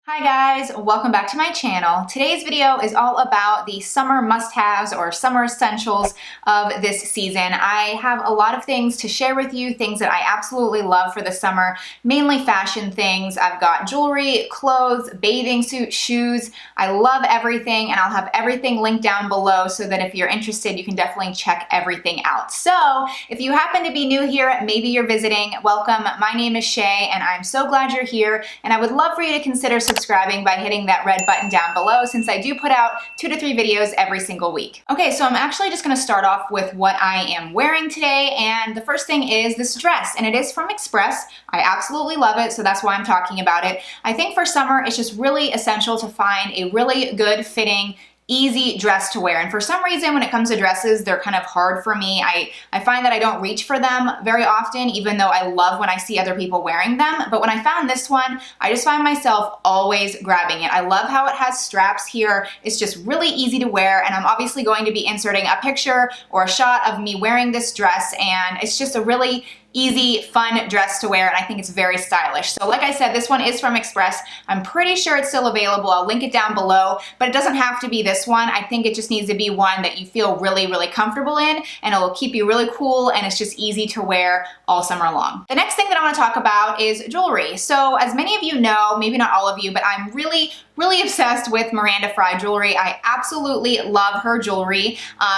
Hi guys, welcome back to my channel. Today's video is all about the summer must-haves or summer essentials of this season. I have a lot of things to share with you, things that I absolutely love for the summer, mainly fashion things. I've got jewelry, clothes, bathing suit, shoes. I love everything, and I'll have everything linked down below so that if you're interested, you can definitely check everything out. So if you happen to be new here, maybe you're visiting, welcome. My name is Shea, and I'm so glad you're here, and I would love for you to consider subscribing by hitting that red button down below, since I do put out 2 to 3 videos every single week. Okay, so I'm actually just gonna start off with what I am wearing today, and the first thing is this dress, and it is from Express. I absolutely love it, so that's why I'm talking about it. I think for summer, it's just really essential to find a really good fitting, easy dress to wear. And for some reason, when it comes to dresses, they're kind of hard for me. I find that I don't reach for them very often, even though I love when I see other people wearing them. But when I found this one, I just find myself always grabbing it. I love how it has straps here. It's just really easy to wear. And I'm obviously going to be inserting a picture or a shot of me wearing this dress. And it's just a really easy, fun dress to wear, and I think it's very stylish. So like I said, this one is from Express. I'm pretty sure it's still available. I'll link it down below, but it doesn't have to be this one. I think it just needs to be one that you feel really, really comfortable in, and it will keep you really cool, and it's just easy to wear all summer long. The next thing that I want to talk about is jewelry. So as many of you know, maybe not all of you, but I'm really obsessed with Miranda FRYE jewelry. I absolutely love her jewelry,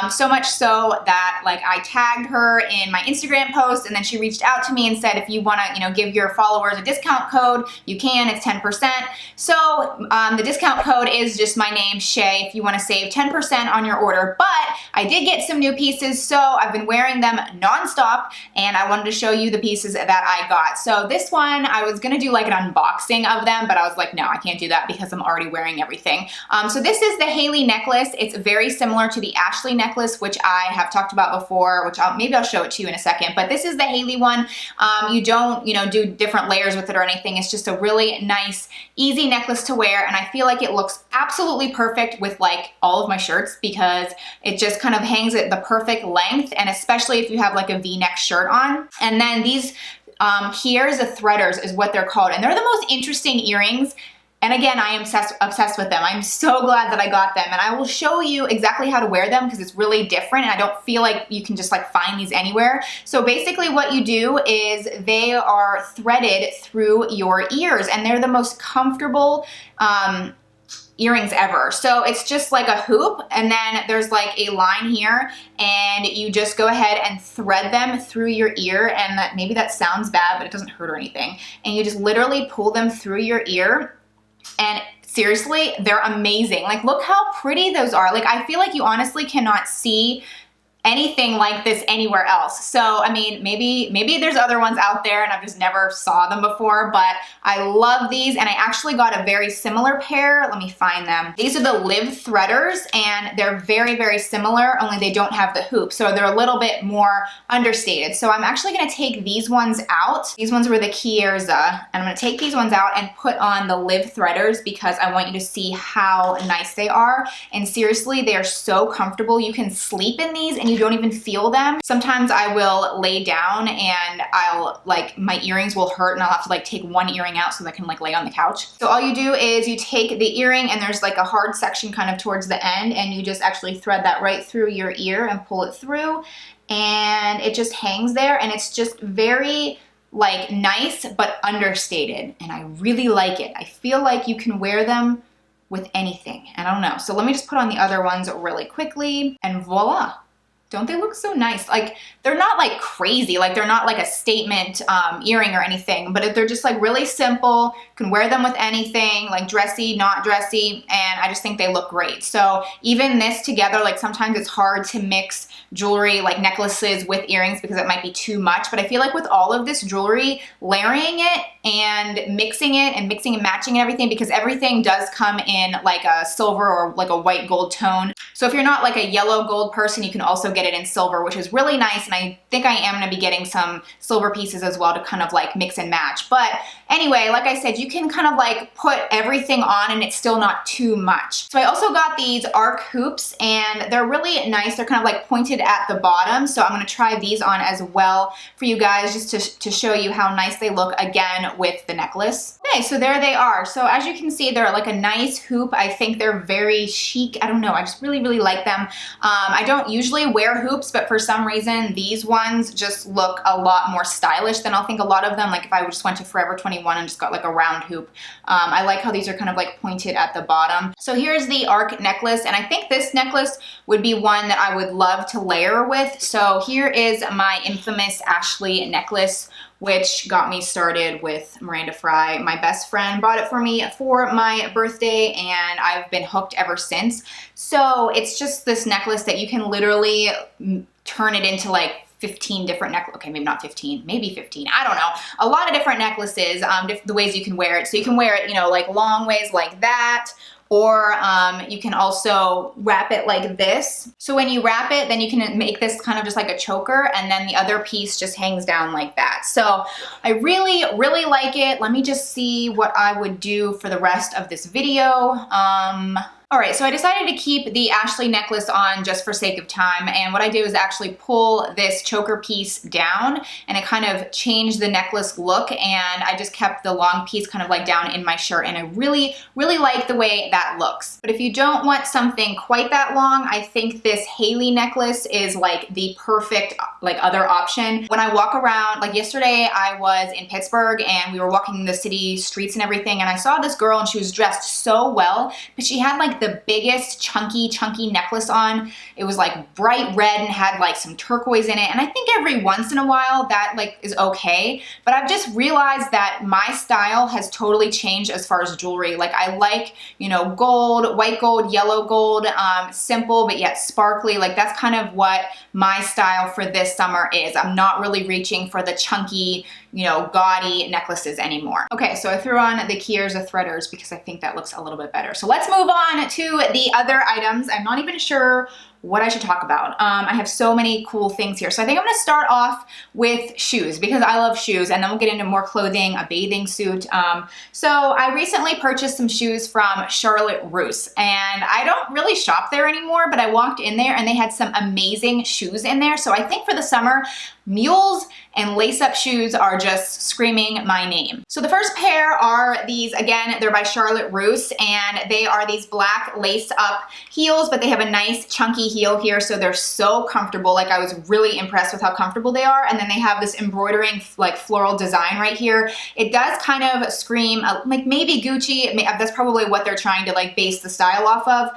so much so that like I tagged her in my Instagram post, and then she reached out to me and said, if you want to, give your followers a discount code, you can. It's 10%. So the discount code is just my name, Shea, if you want to save 10% on your order. But I did get some new pieces, so I've been wearing them nonstop, and I wanted to show you the pieces that I got. So this one, I was gonna do like an unboxing of them, but I was like, no, I can't do that because I'm already wearing everything. So this is the Haley necklace. It's very similar to the Ashley necklace, which I have talked about before, which maybe I'll show it to you in a second, but this is the Haley one. You don't, do different layers with it or anything. It's just a really nice, easy necklace to wear, and I feel like it looks absolutely perfect with like all of my shirts because it just kind of hangs at the perfect length, and especially if you have like a V-neck shirt on. And then these here's the threaders is what they're called, and they're the most interesting earrings. And again, I am obsessed with them. I'm so glad that I got them, and I will show you exactly how to wear them because it's really different, and I don't feel like you can just like find these anywhere. So basically what you do is they are threaded through your ears, and they're the most comfortable earrings ever. So it's just like a hoop, and then there's like a line here, and you just go ahead and thread them through your ear, and maybe that sounds bad, but it doesn't hurt or anything. And you just literally pull them through your ear. And seriously, they're amazing. Like, look how pretty those are. Like, I feel like you honestly cannot see anything like this anywhere else. So, I mean, maybe there's other ones out there and I've just never saw them before, but I love these, and I actually got a very similar pair. Let me find them. These are the Live Threaders, and they're very, very similar, only they don't have the hoop. So they're a little bit more understated. So I'm actually gonna take these ones out. These ones were the Kierza, and I'm gonna take these ones out and put on the Live Threaders because I want you to see how nice they are. And seriously, they are so comfortable. You can sleep in these and you don't even feel them. Sometimes I will lay down and I'll like, my earrings will hurt and I'll have to like take one earring out so that I can like lay on the couch. So all you do is you take the earring, and there's like a hard section kind of towards the end, and you just actually thread that right through your ear and pull it through, and it just hangs there, and it's just very like nice but understated, and I really like it. I feel like you can wear them with anything. I don't know. So let me just put on the other ones really quickly, and voila. Don't they look so nice? Like, they're not like crazy, like they're not like a statement earring or anything, but they're just like really simple. You can wear them with anything, like dressy, not dressy, and I just think they look great. So even this together, like sometimes it's hard to mix jewelry like necklaces with earrings because it might be too much, but I feel like with all of this jewelry, layering it and mixing and matching and everything, because everything does come in like a silver or like a white gold tone. So if you're not like a yellow gold person, you can also get it in silver, which is really nice, and I think I am going to be getting some silver pieces as well to kind of like mix and match. But Anyway, like I said, you can kind of like put everything on and it's still not too much. So I also got these arc hoops and they're really nice. They're kind of like pointed at the bottom. So I'm gonna try these on as well for you guys just to show you how nice they look again with the necklace. Okay, so there they are. So as you can see, they're like a nice hoop. I think they're very chic. I don't know, I just really, really like them. I don't usually wear hoops, but for some reason, these ones just look a lot more stylish than I'll think a lot of them. Like if I just went to Forever 21 and just got like a round hoop. I like how these are kind of like pointed at the bottom. So here's the arc necklace, and I think this necklace would be one that I would love to layer with. So here is my infamous Ashley necklace, which got me started with Miranda FRYE. My best friend bought it for me for my birthday and I've been hooked ever since. So it's just this necklace that you can literally turn it into like 15 different necklaces. Okay, maybe not 15, maybe 15. I don't know. A lot of different necklaces, the ways you can wear it. So you can wear it, you know, like long ways like that, or you can also wrap it like this. So when you wrap it, then you can make this kind of just like a choker, and then the other piece just hangs down like that. So I really, really like it. Let me just see what I would do for the rest of this video. All right, so I decided to keep the Ashley necklace on just for sake of time, and what I did was actually pull this choker piece down, and it kind of changed the necklace look, and I just kept the long piece kind of like down in my shirt, and I really, really like the way that looks. But if you don't want something quite that long, I think this Haley necklace is like the perfect like other option. When I walk around, like yesterday I was in Pittsburgh and we were walking the city streets and everything, and I saw this girl and she was dressed so well, but she had like the biggest chunky necklace on. It was like bright red and had like some turquoise in it, and I think every once in a while that like is okay, but I've just realized that my style has totally changed as far as jewelry. Like I like, you know, gold, white gold, yellow gold, simple but yet sparkly. Like that's kind of what my style for this summer is. I'm not really reaching for the chunky, you know, gaudy necklaces anymore. Okay, so I threw on the Kiers of Threaders because I think that looks a little bit better. So let's move on to the other items. I'm not even sure what I should talk about. I have so many cool things here. So I think I'm gonna start off with shoes because I love shoes, and then we'll get into more clothing, a bathing suit. So I recently purchased some shoes from Charlotte Russe, and I don't really shop there anymore, but I walked in there and they had some amazing shoes in there. So I think for the summer, Mules and lace-up shoes are just screaming my name. So the first pair are these, again, they're by Charlotte Russe, and they are these black lace-up heels, but they have a nice chunky heel here, so they're so comfortable. Like I was really impressed with how comfortable they are, and then they have this embroidering like floral design right here. It does kind of scream like maybe Gucci. That's probably what they're trying to like base the style off of.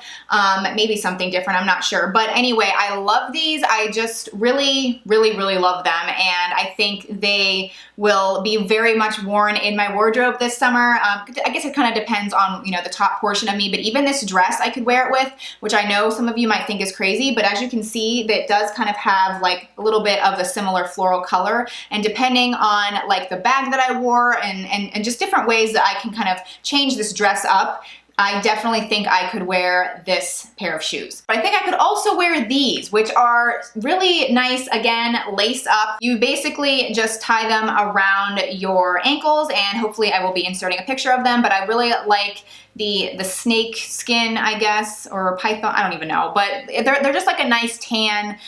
Maybe something different, I'm not sure. But anyway, I love these. I just really, really, really love them, and I think they will be very much worn in my wardrobe this summer. I guess it kind of depends on, you know, the top portion of me, but even this dress I could wear it with, which I know some of you might think is crazy, but as you can see, that does kind of have like a little bit of a similar floral color, and depending on like the bag that I wore and just different ways that I can kind of change this dress up, I definitely think I could wear this pair of shoes. But I think I could also wear these, which are really nice, again, lace up. You basically just tie them around your ankles, and hopefully I will be inserting a picture of them, but I really like the snake skin, I guess, or python, I don't even know, but they're just like a nice tan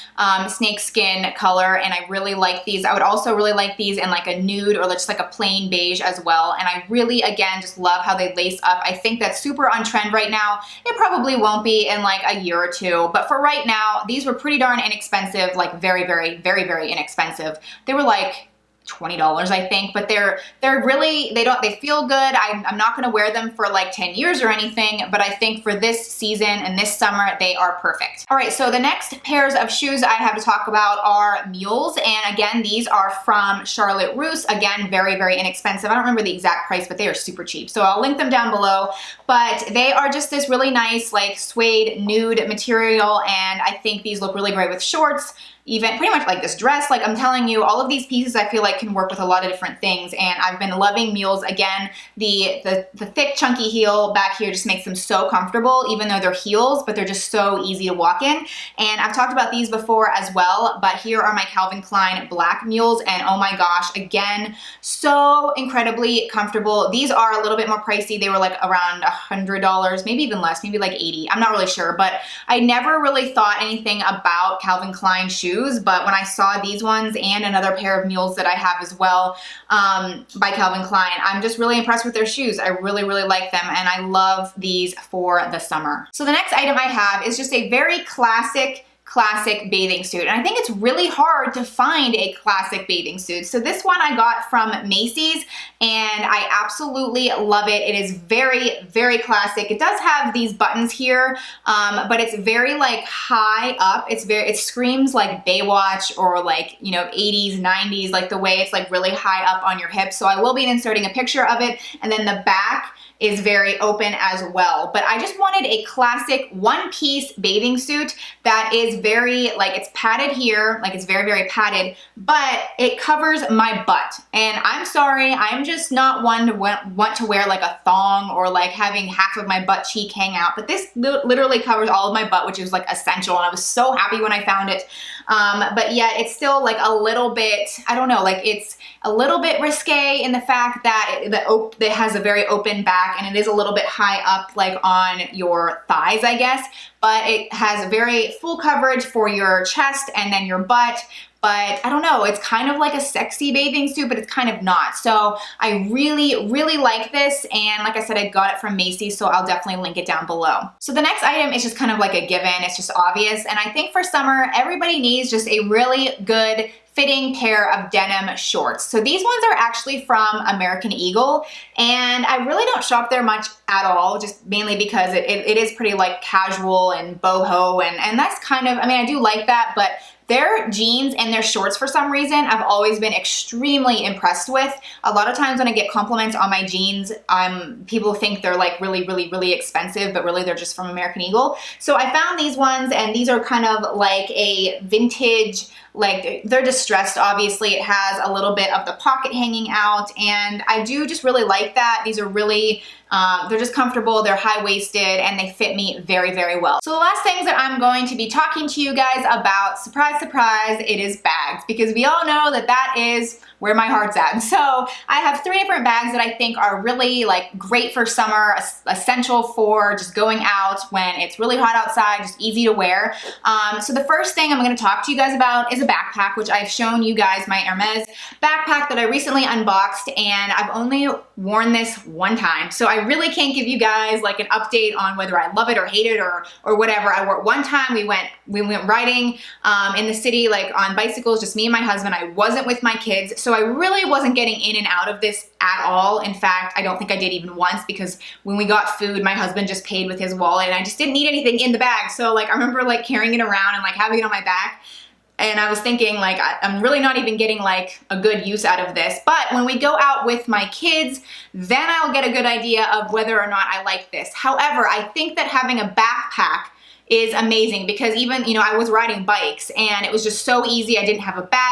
snake skin color, and I really like these. I would also really like these in like a nude or just like a plain beige as well, and I really, again, just love how they lace up. I think that's super on trend right now. It probably won't be in like a year or two, but for right now, these were pretty darn inexpensive, like very, very, very, very inexpensive. They were like $20, I think, but they're really, they feel good. I'm not gonna wear them for like 10 years or anything, but I think for this season and this summer, they are perfect. All right, so the next pairs of shoes I have to talk about are Mules, and again, these are from Charlotte Russe. Again, very, very inexpensive. I don't remember the exact price, but they are super cheap, so I'll link them down below, but they are just this really nice like suede nude material, and I think these look really great with shorts, even pretty much like this dress. Like I'm telling you, all of these pieces I feel like can work with a lot of different things, and I've been loving Mules. Again, the thick chunky heel back here just makes them so comfortable, even though they're heels, but they're just so easy to walk in. And I've talked about these before as well, but here are my Calvin Klein black Mules, and oh my gosh, again, so incredibly comfortable. These are a little bit more pricey. They were like around $100, maybe even less, maybe like 80. I'm not really sure, but I never really thought anything about Calvin Klein shoes, but when I saw these ones and another pair of Mules that I have as well by Calvin Klein, I'm just really impressed with their shoes. I really, really like them, and I love these for the summer. So the next item I have is just a very classic bathing suit, and I think it's really hard to find a classic bathing suit. So this one I got from Macys, and I absolutely love it. It is very, very classic. It does have these buttons here, but it's very like high up. It screams like Baywatch or like, you know, 80s, 90s, like the way it's like really high up on your hips. So I will be inserting a picture of it, and then the back is very open as well. But I just wanted a classic one-piece bathing suit that is very, like, it's padded here, like it's very, very padded, but it covers my butt. And I'm sorry, I'm just not one to want to wear like a thong or like having half of my butt cheek hang out, but this literally covers all of my butt, which is like essential, and I was so happy when I found it. But yet it's still like a little bit, I don't know, like it's a little bit risque in the fact that it has a very open back, and it is a little bit high up like on your thighs, I guess, but it has very full coverage for your chest and then your butt. But I don't know, it's kind of like a sexy bathing suit, but it's kind of not. So I really, really like this. And like I said, I got it from Macys, so I'll definitely link it down below. So the next item is just kind of like a given. It's just obvious. And I think for summer, everybody needs just a really good fitting pair of denim shorts. So these ones are actually from American Eagle, and I really don't shop there much at all, just mainly because it is pretty like casual and boho, and that's kind of, I mean, I do like that, but their jeans and their shorts, for some reason, I've always been extremely impressed with. A lot of times when I get compliments on my jeans, people think they're like really, really, really expensive, but really they're just from American Eagle. So I found these ones, and these are kind of like a vintage, like they're distressed, obviously. It has a little bit of the pocket hanging out, and I do just really like that. These are really, they're just comfortable, they're high-waisted, and they fit me very, very well. So the last things that I'm going to be talking to you guys about, surprise, surprise, it is bags, because we all know that that is where my heart's at. So I have 3 different bags that I think are really like great for summer, essential for just going out when it's really hot outside, just easy to wear. So the first thing I'm going to talk to you guys about is a backpack, which I've shown you guys my Hermes backpack that I recently unboxed, and I've only worn this one time. So I really can't give you guys like an update on whether I love it or hate it or whatever. I wore it one time. We went riding in the city, like on bicycles, just me and my husband. I wasn't with my kids, so I really wasn't getting in and out of this at all. In fact, I don't think I did even once, because when we got food, my husband just paid with his wallet, and I just didn't need anything in the bag. So like I remember like carrying it around and like having it on my back, and I was thinking like I'm really not even getting like a good use out of this. But when we go out with my kids, then I'll get a good idea of whether or not I like this. However, I think that having a backpack is amazing, because even, you know, I was riding bikes and it was just so easy. I didn't have a bag.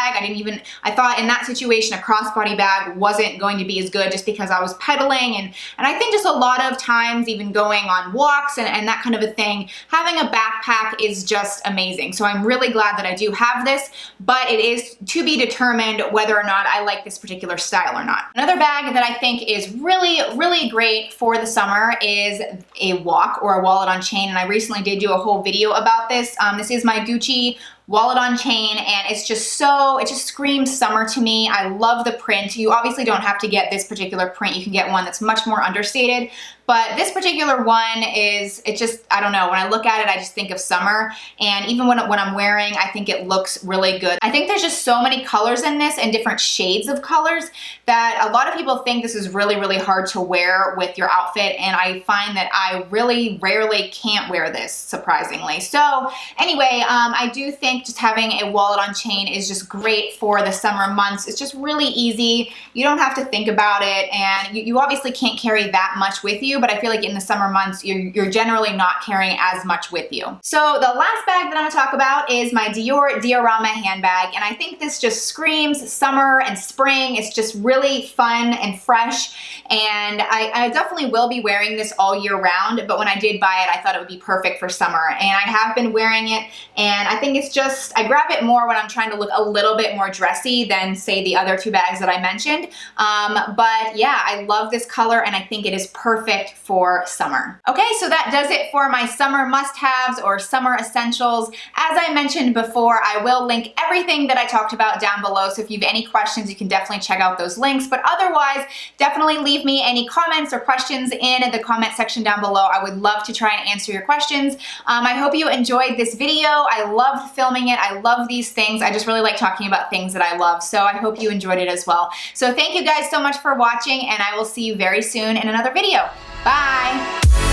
I thought in that situation, a crossbody bag wasn't going to be as good, just because I was pedaling. And I think just a lot of times, even going on walks and that kind of a thing, having a backpack is just amazing. So I'm really glad that I do have this, but it is to be determined whether or not I like this particular style or not. Another bag that I think is really, really great for the summer is a walk or a wallet on chain. And I recently did do a whole video about this. This is my Gucci wallet on chain, and it just screams summer to me. I love the print. You obviously don't have to get this particular print. You can get one that's much more understated, but this particular one is, it just, I don't know, when I look at it, I just think of summer. And even when I'm wearing, I think it looks really good. I think there's just so many colors in this and different shades of colors that a lot of people think this is really, really hard to wear with your outfit. And I find that I really rarely can't wear this, surprisingly. So anyway, I do think think just having a wallet on chain is just great for the summer months. It's just really easy. You don't have to think about it, and you obviously can't carry that much with you, but I feel like in the summer months, you're generally not carrying as much with you. So the last bag that I'm gonna talk about is my Arama handbag, and I think this just screams summer and spring. It's just really fun and fresh, and I definitely will be wearing this all year round, but when I did buy it, I thought it would be perfect for summer, and I have been wearing it, and I think it's just, I grab it more when I'm trying to look a little bit more dressy than, say, the other two bags that I mentioned. But yeah, I love this color, and I think it is perfect for summer. Okay, so that does it for my summer must-haves or summer essentials. As I mentioned before, I will link everything that I talked about down below, so if you have any questions, you can definitely check out those links, but otherwise, definitely leave me any comments or questions in the comment section down below. I would love to try and answer your questions. I hope you enjoyed this video. I loved filming it. I love these things. I just really like talking about things that I love, so I hope you enjoyed it as well. So thank you guys so much for watching, and I will see you very soon in another video. Bye!